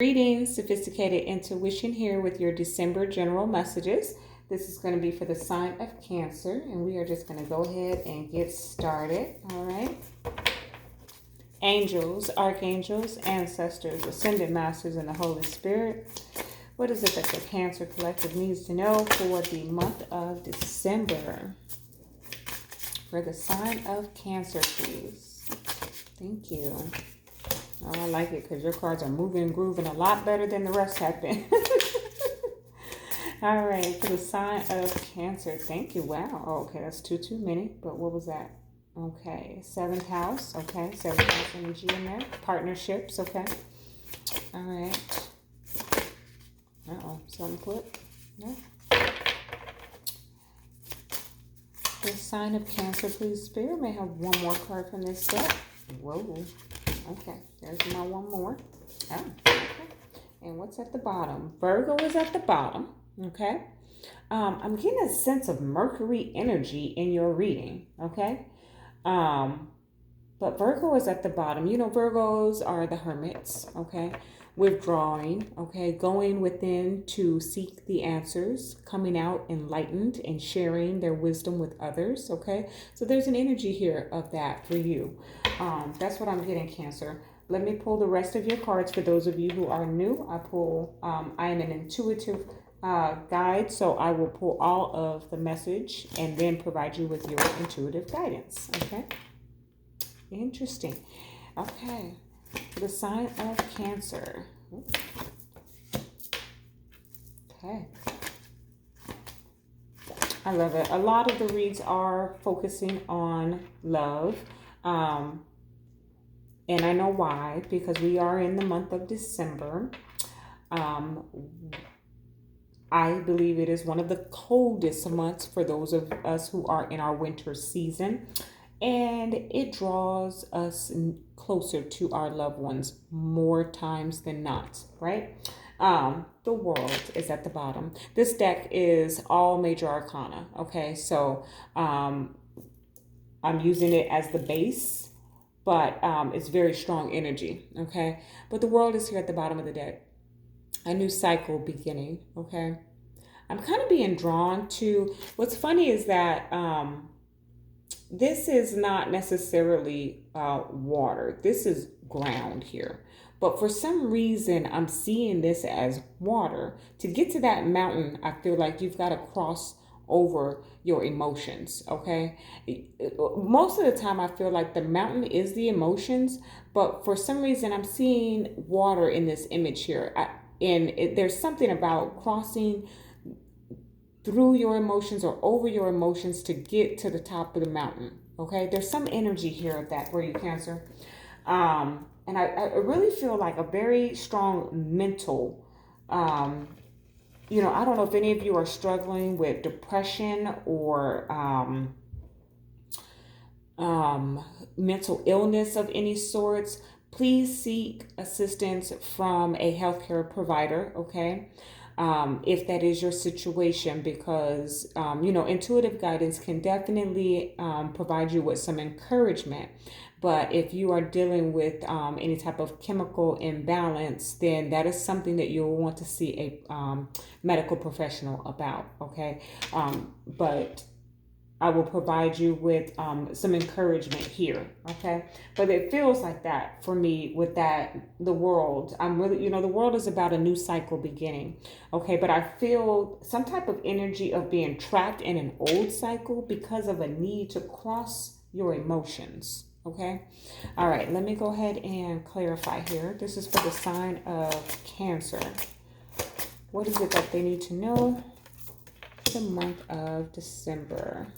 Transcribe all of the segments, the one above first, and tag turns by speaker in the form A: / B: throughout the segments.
A: Greetings, Sophisticated Intuition here with your December general messages. This is going to be for the sign of Cancer, and we are just going to go ahead and get started. All right. Angels, archangels, ancestors, ascended masters, and the Holy Spirit. What is it that the Cancer Collective needs to know for the month of December? For the sign of Cancer, please. Thank you. Oh, I like it because your cards are moving and grooving a lot better than the rest have been. All right, for the sign of Cancer. Thank you. Wow. Oh, okay, that's too many. But what was that? Okay, 7th house. Okay, 7th house energy in there. Partnerships. Okay. All right. Uh-oh, something flipped. No. The sign of Cancer, please. Spirit may have one more card from this deck. Whoa. Okay, there's my one more. Oh, okay. And what's at the bottom? Virgo is at the bottom. Okay. I'm getting a sense of Mercury energy in your reading. Okay. But Virgo is at the bottom. You know, Virgos are the hermits. Okay. Withdrawing. Okay. Going within to seek the answers. Coming out enlightened and sharing their wisdom with others. Okay. So there's an energy here of that for you. That's what I'm getting, Cancer. Let me pull the rest of your cards for those of you who are new. I am an intuitive guide, so I will pull all of the message and then provide you with your intuitive guidance. Okay? Interesting. Okay. The sign of Cancer. Okay. I love it. A lot of the reads are focusing on love. And I know why, because we are in the month of December. I believe it is one of the coldest months for those of us who are in our winter season. And it draws us closer to our loved ones more times than not, right? The World is at the bottom. This deck is all major arcana, okay? So I'm using it as the base, but it's very strong energy, okay? But the World is here at the bottom of the deck. A new cycle beginning, okay? I'm kind of being drawn to, what's funny is that this is not necessarily water. This is ground here. But for some reason, I'm seeing this as water. To get to that mountain, I feel like you've got to cross over your emotions, okay? Most of the time, I feel like the mountain is the emotions, but for some reason, I'm seeing water in this image here. There's something about crossing through your emotions or over your emotions to get to the top of the mountain, okay? There's some energy here of that for you, Cancer. And I really feel like a very strong mental, I don't know if any of you are struggling with depression or mental illness of any sorts. Please seek assistance from a healthcare provider, okay? If that is your situation, because, intuitive guidance can definitely provide you with some encouragement. But if you are dealing with any type of chemical imbalance, then that is something that you'll want to see a medical professional about, okay? But I will provide you with some encouragement here, okay? But it feels like that for me with the World. I'm really, the World is about a new cycle beginning, okay? But I feel some type of energy of being trapped in an old cycle because of a need to cross your emotions. Okay. All right. Let me go ahead and clarify here. This is for the sign of Cancer. What is it that they need to know for the month of December?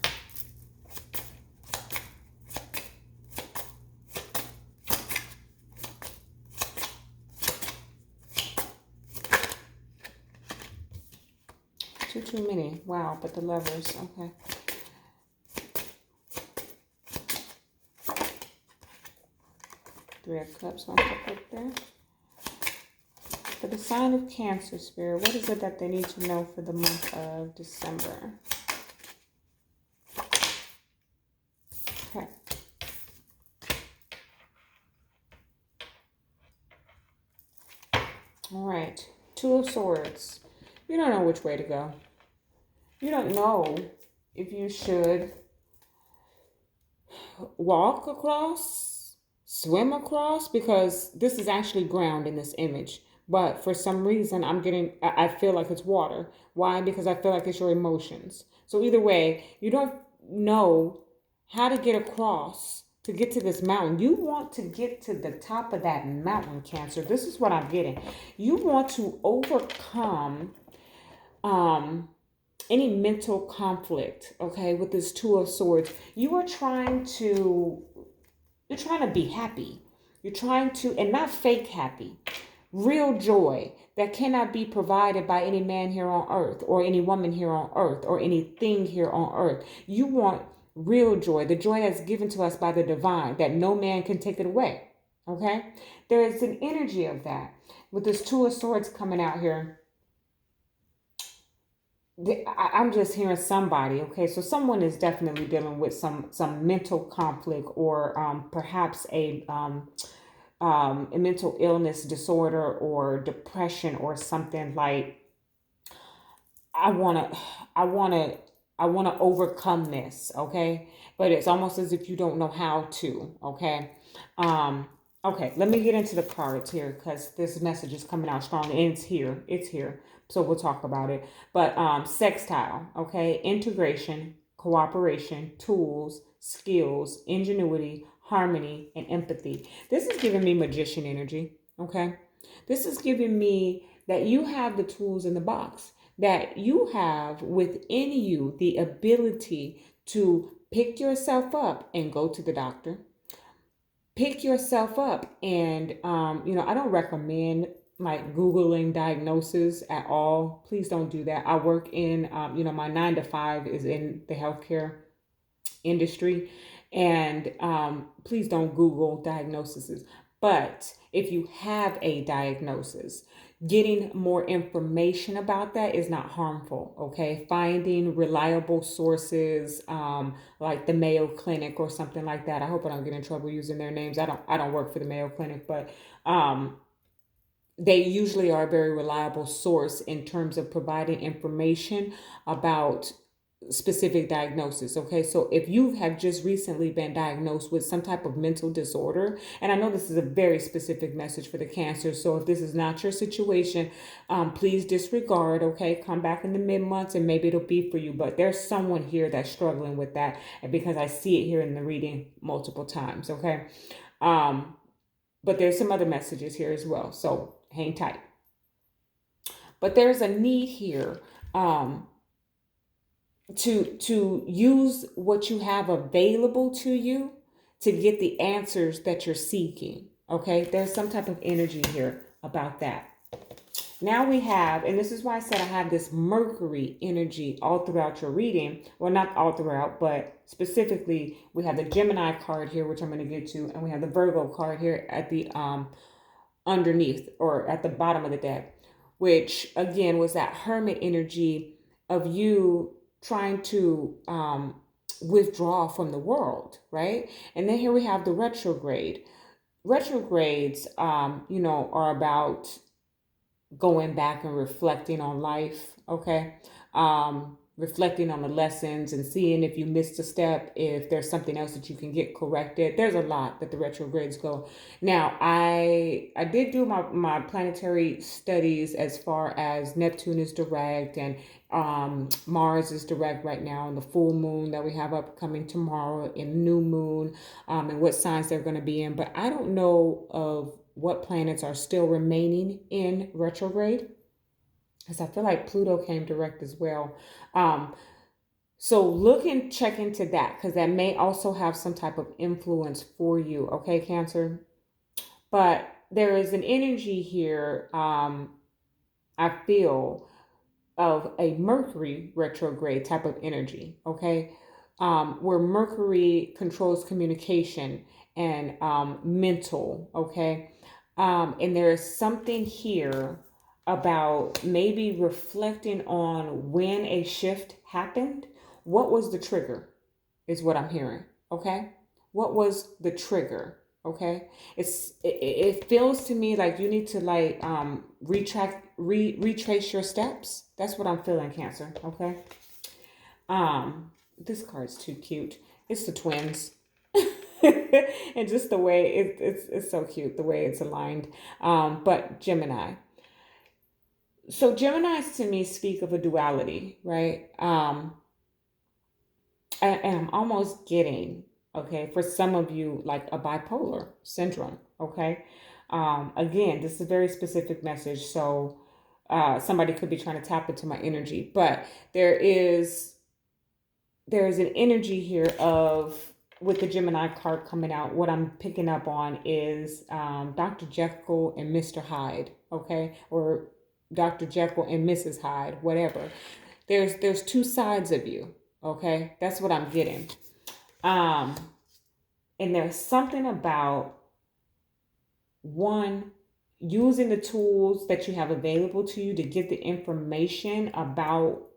A: Too many. Wow. But the Lovers. Okay. Three of Cups on the book there. For the sign of Cancer, Spirit, what is it that they need to know for the month of December? Okay. All right. Two of Swords. You don't know which way to go. You don't know if you should walk across, swim across, because this is actually ground in this image. But for some reason, I feel like it's water. Why? Because I feel like it's your emotions. So either way, you don't know how to get across to get to this mountain. You want to get to the top of that mountain, Cancer. This is what I'm getting. You want to overcome um any mental conflict, okay, with this Two of Swords. You're trying to be happy. You're trying to, and not fake happy, real joy that cannot be provided by any man here on earth or any woman here on earth or anything here on earth. You want real joy, the joy that's given to us by the divine, that no man can take it away. Okay? There is an energy of that. With this Two of Swords coming out here, I'm just hearing somebody. Okay, so someone is definitely dealing with some mental conflict, or perhaps a mental illness disorder or depression or something. Like, I wanna, I wanna, I wanna overcome this. Okay, but it's almost as if you don't know how to. Okay. Um, okay, let me get into the cards here because this message is coming out strong, and it's here. It's here. So we'll talk about it. But sextile, okay, integration, cooperation, tools, skills, ingenuity, harmony, and empathy. This is giving me magician energy, okay? This is giving me that you have the tools in the box, that you have within you the ability to pick yourself up and go to the doctor. Pick yourself up, and I don't recommend like Googling diagnosis at all. Please don't do that. I work in, my 9 to 5 is in the healthcare industry, and please don't Google diagnoses. But if you have a diagnosis, getting more information about that is not harmful. Okay, finding reliable sources, like the Mayo Clinic or something like that. I hope I don't get in trouble using their names. I don't work for the Mayo Clinic, but they usually are a very reliable source in terms of providing information about specific diagnosis. Okay, so if you have just recently been diagnosed with some type of mental disorder, and I know this is a very specific message for the Cancer, so if this is not your situation, please disregard. Okay, come back in the mid-months and maybe it'll be for you. But there's someone here that's struggling with that, and because I see it here in the reading multiple times. Okay, but there's some other messages here as well, so hang tight. But there's a need here, to use what you have available to you to get the answers that you're seeking. Okay, there's some type of energy here about that. Now we have, and this is why I said I have this Mercury energy all throughout your reading. Well, not all throughout, but specifically we have the Gemini card here, which I'm going to get to, and we have the Virgo card here at the underneath, or at the bottom of the deck, which again was that Hermit energy of you trying to withdraw from the world, right? And then here we have the retrograde. Retrogrades, are about going back and reflecting on life, okay? Reflecting on the lessons and seeing if you missed a step, if there's something else that you can get corrected. There's a lot that the retrogrades go. Now, I did do my planetary studies as far as Neptune is direct, and Mars is direct right now, and the full moon that we have upcoming tomorrow, and new moon, and what signs they're going to be in. But I don't know of what planets are still remaining in retrograde, because I feel like Pluto came direct as well. So look and check into that, because that may also have some type of influence for you. Okay, Cancer? But there is an energy here, I feel, of a Mercury retrograde type of energy. Okay, where Mercury controls communication and mental. Okay, and there is something here about maybe reflecting on when a shift happened. What was the trigger, is what I'm hearing. Okay, what was the trigger? Okay, it feels to me like you need to like retrace your steps. That's what I'm feeling, Cancer. Okay. This card's too cute. It's the twins. And just the way it's so cute the way it's aligned. But Gemini. So Geminis to me speak of a duality, right? And I'm almost getting, okay, for some of you, like a bipolar syndrome, okay? Again, this is a very specific message, so somebody could be trying to tap into my energy, but there is an energy here of, with the Gemini card coming out, what I'm picking up on is Dr. Jekyll and Mr. Hyde, okay? Or Dr. Jekyll and Mrs. Hyde, whatever. There's two sides of you, okay? That's what I'm getting. And there's something about one, using the tools that you have available to you to get the information about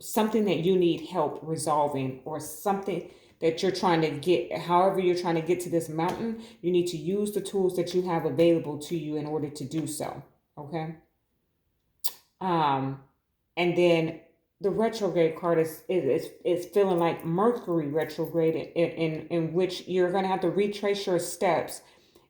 A: something that you need help resolving, or something that you're trying to get, however you're trying to get to this mountain, you need to use the tools that you have available to you in order to do so. Okay. And then the retrograde card is feeling like Mercury retrograde, in which you're going to have to retrace your steps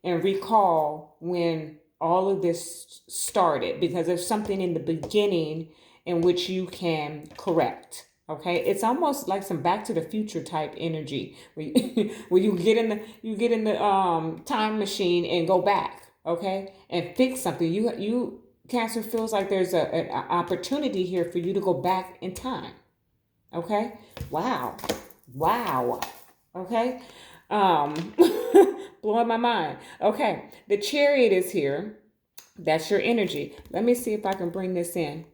A: and recall when all of this started, because there's something in the beginning in which you can correct. Okay, it's almost like some Back to the Future type energy, where you get in the time machine and go back, okay, and fix something. You Cancer feels like there's an opportunity here for you to go back in time. Okay, wow, okay, blowing my mind. Okay, the Chariot is here. That's your energy. Let me see if I can bring this in.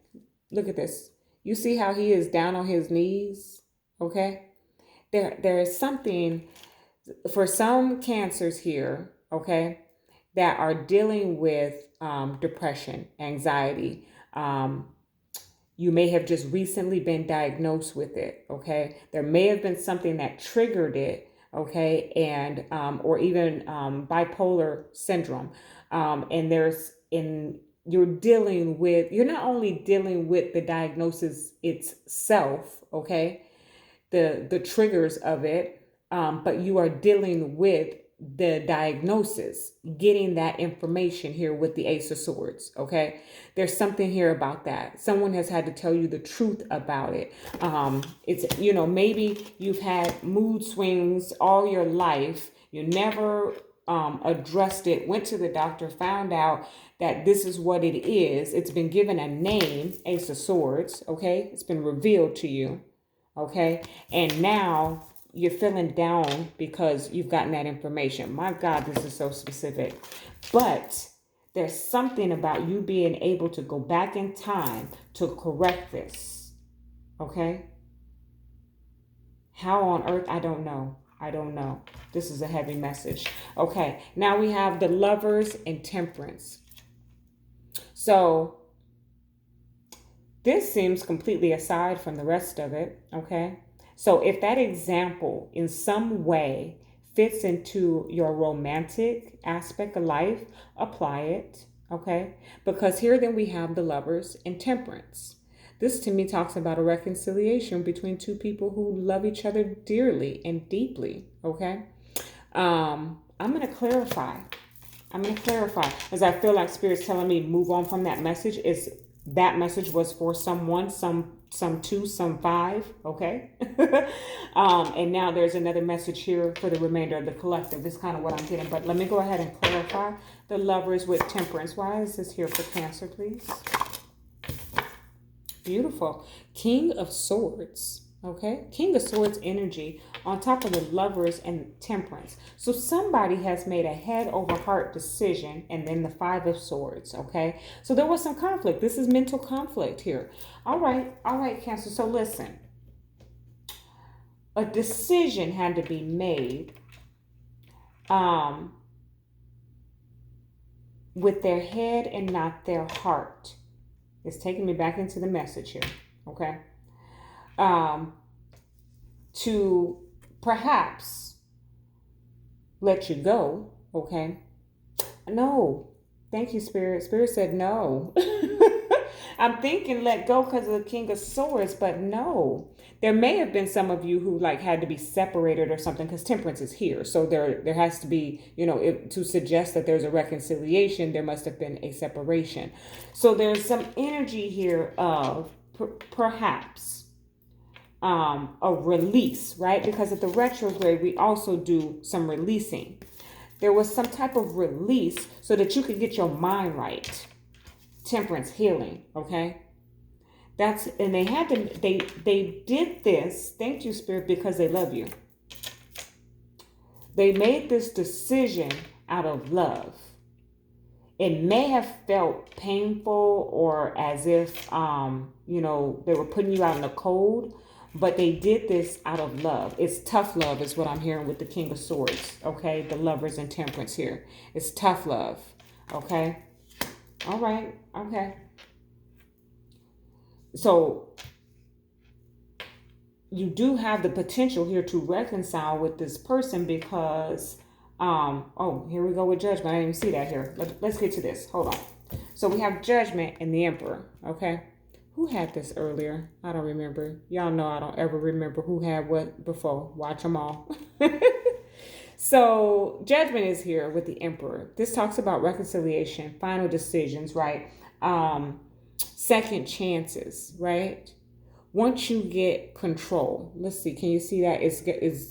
A: Look at this. You see how he is down on his knees? Okay? There is something for some Cancers here, okay, that are dealing with depression, anxiety. You may have just recently been diagnosed with it, okay? There may have been something that triggered it, okay, and or even bipolar syndrome. And you're not only dealing with the diagnosis itself, okay, the triggers of it, but you are dealing with the diagnosis, getting that information here with the Ace of Swords, okay? There's something here about that. Someone has had to tell you the truth about it. It's, maybe you've had mood swings all your life. You never addressed it, went to the doctor, found out that this is what it is. It's been given a name, Ace of Swords, okay? It's been revealed to you, okay? And now you're feeling down because you've gotten that information. My God, this is so specific. But there's something about you being able to go back in time to correct this, okay? How on earth? I don't know. This is a heavy message. Okay, now we have the Lovers and Temperance. So this seems completely aside from the rest of it, okay? So if that example in some way fits into your romantic aspect of life, apply it, okay? Because here then we have the Lovers and Temperance. This to me talks about a reconciliation between two people who love each other dearly and deeply, okay? I'm going to clarify. As I feel like Spirit's telling me move on from that message. That message was for someone, some two, some five, okay? And now there's another message here for the remainder of the collective. It's kind of what I'm getting. But let me go ahead and clarify the Lovers with Temperance. Why is this here for Cancer, please? Beautiful. King of Swords. Okay, King of Swords energy on top of the Lovers and Temperance. So somebody has made a head over heart decision, and then the Five of Swords. Okay, so there was some conflict. This is mental conflict here. All right, Cancer. So listen, a decision had to be made with their head and not their heart. It's taking me back into the message here. Okay. To perhaps let you go. Okay. No. Thank you, Spirit. Spirit said no. I'm thinking let go because of the King of Swords, but no. There may have been some of you who like had to be separated or something because temperance is here. So there has to be, to suggest that there's a reconciliation, there must have been a separation. So there's some energy here of perhaps a release, right? Because at the retrograde, we also do some releasing. There was some type of release so that you could get your mind right. Temperance, healing, okay? And they did this, thank you, Spirit, because they love you. They made this decision out of love. It may have felt painful or as if, they were putting you out in the cold, but they did this out of love. It's tough love is what I'm hearing with the King of Swords, okay? The lovers and temperance here. It's tough love, okay? All right, okay. So you do have the potential here to reconcile with this person because, here we go with judgment. I didn't even see that here. Let's get to this. Hold on. So we have judgment and the emperor, okay? Who had this earlier? I don't remember. Y'all know I don't ever remember who had what before. Watch them all. So judgment is here with the emperor. This talks about reconciliation, final decisions, right? Second chances, right? Once you get control, let's see, can you see that? It's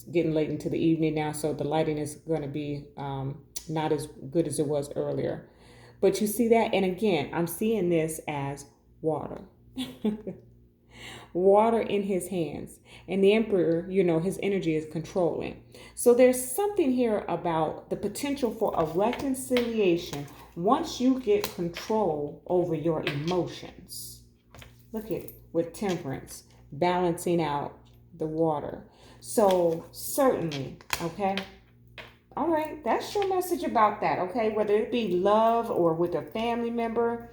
A: getting late into the evening now, so the lighting is going to be not as good as it was earlier. But you see that? And again, I'm seeing this as water. Water in his hands. And the emperor, his energy is controlling. So there's something here about the potential for a reconciliation once you get control over your emotions. Look at with temperance, balancing out the water. So certainly, okay. All right, that's your message about that, okay? Whether it be love or with a family member,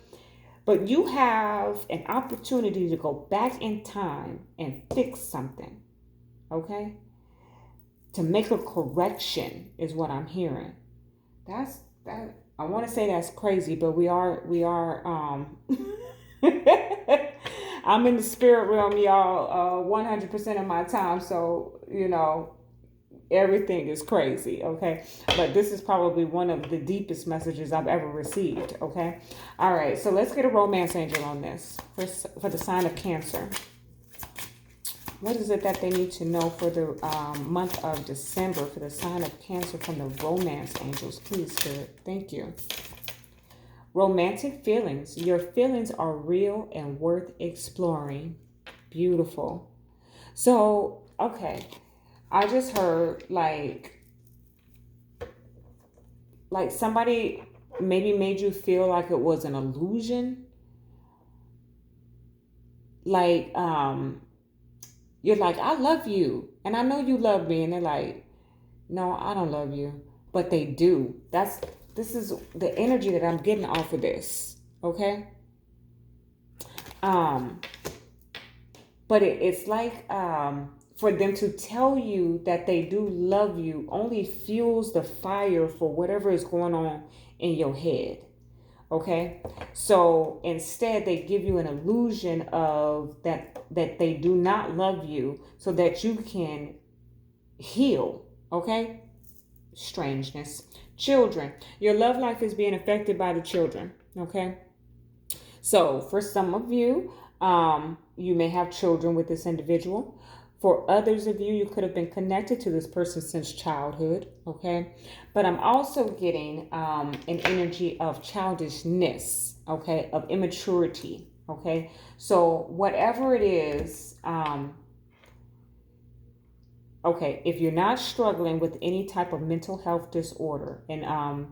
A: but you have an opportunity to go back in time and fix something, okay? To make a correction is what I'm hearing. That's that. I want to say that's crazy, but we are I'm in the spirit realm, y'all, 100% of my time. So, everything is crazy, okay? But this is probably one of the deepest messages I've ever received, okay? All right, so let's get a romance angel on this for the sign of Cancer. What is it that they need to know for the month of December for the sign of Cancer from the romance angels? Please, Spirit. Thank you. Romantic feelings. Your feelings are real and worth exploring. Beautiful. So, okay. I just heard like somebody maybe made you feel like it was an illusion. Like, you're like, I love you. And I know you love me. And they're like, no, I don't love you. But they do. This is the energy that I'm getting off of this. Okay. But it's like, for them to tell you that they do love you only fuels the fire for whatever is going on in your head. Okay. So instead they give you an illusion of that they do not love you so that you can heal. Okay. Strangeness. Children. Your love life is being affected by the children. Okay. So for some of you, you may have children with this individual. For others of you, you could have been connected to this person since childhood, okay? But I'm also getting an energy of childishness, okay, of immaturity, okay? So whatever it is, okay, if you're not struggling with any type of mental health disorder, and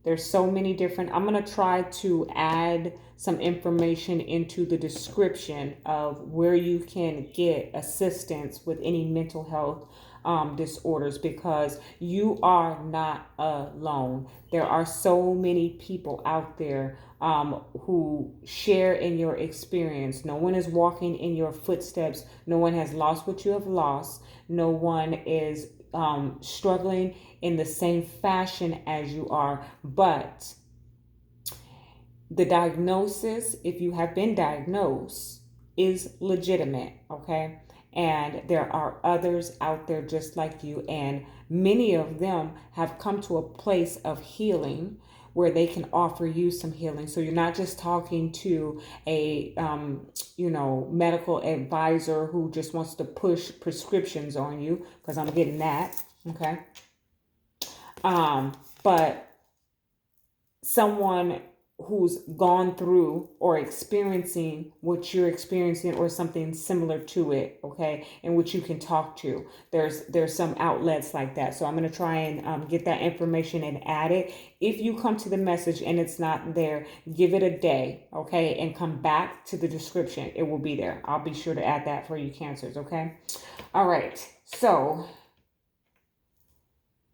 A: there's so many different, I'm going to try to add some information into the description of where you can get assistance with any mental health disorders, because you are not alone. There are so many people out there who share in your experience. No one is walking in your footsteps. No one has lost what you have lost. No one is struggling in the same fashion as you are, but the diagnosis, if you have been diagnosed, is legitimate, okay? And there are others out there just like you, and many of them have come to a place of healing where they can offer you some healing. So you're not just talking to a medical advisor who just wants to push prescriptions on you, because I'm getting that, okay? But someone who's gone through or experiencing what you're experiencing or something similar to it, okay, and which you can talk to. There's some outlets like that. So I'm going to try and get that information and add it. If you come to the message and it's not there, give it a day, okay, and come back to the description. It will be there. I'll be sure to add that for you Cancers, okay? All right. So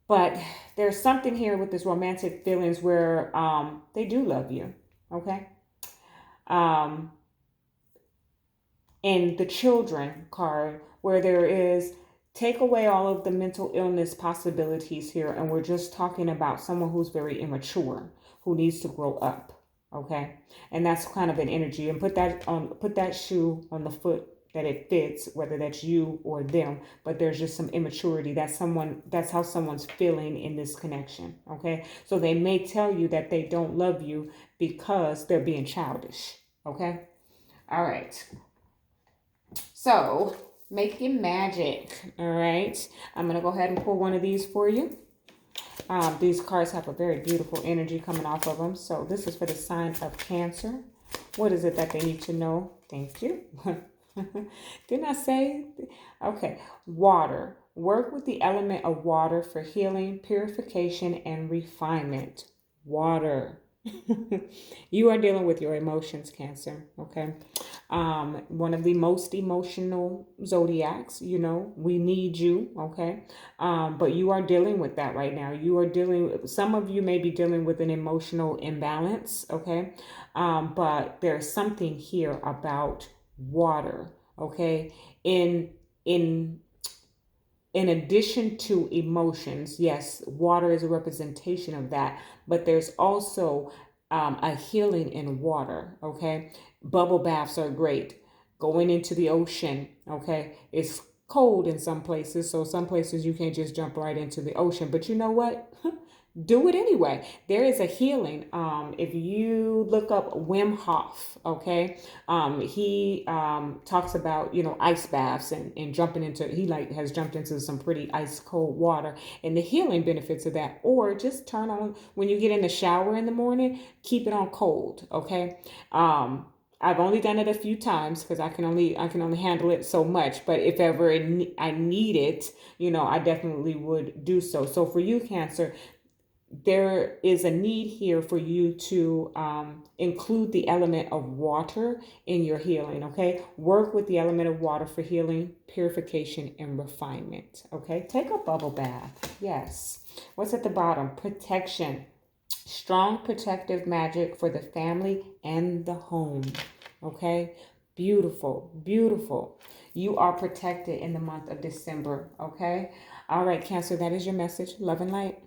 A: but there's something here with this romantic feelings where they do love you, okay? And the children card, where there is, take away all of the mental illness possibilities here, and we're just talking about someone who's very immature, who needs to grow up, okay? And that's kind of an energy. And put that shoe on the foot that it fits, whether that's you or them, but there's just some immaturity. That's how someone's feeling in this connection, okay? So they may tell you that they don't love you because they're being childish, okay? All right. So make your magic, all right? I'm going to go ahead and pull one of these for you. These cards have a very beautiful energy coming off of them. So this is for the sign of Cancer. What is it that they need to know? Thank you. Didn't I say? Okay. Water. Work with the element of water for healing, purification, and refinement. Water. You are dealing with your emotions, Cancer. Okay. One of the most emotional zodiacs, we need you. Okay. But you are dealing with that right now. Some of you may be dealing with an emotional imbalance. Okay. But there's something here about water, okay? In addition to emotions, yes, water is a representation of that, but there's also a healing in water, okay? Bubble baths are great. Going into the ocean, okay? It's cold in some places, so some places you can't just jump right into the ocean, but you know what? Do it anyway. There is a healing. If you look up Wim Hof, okay, he talks about ice baths and jumping into. He has jumped into some pretty ice cold water and the healing benefits of that. Or just turn on when you get in the shower in the morning. Keep it on cold, okay. I've only done it a few times because I can only handle it so much. But if ever I need it, I definitely would do so. So for you, Cancer, there is a need here for you to include the element of water in your healing, okay? Work with the element of water for healing, purification, and refinement, okay? Take a bubble bath, yes. What's at the bottom? Protection. Strong protective magic for the family and the home, okay? Beautiful, beautiful. You are protected in the month of December, okay? All right, Cancer, that is your message. Love and light.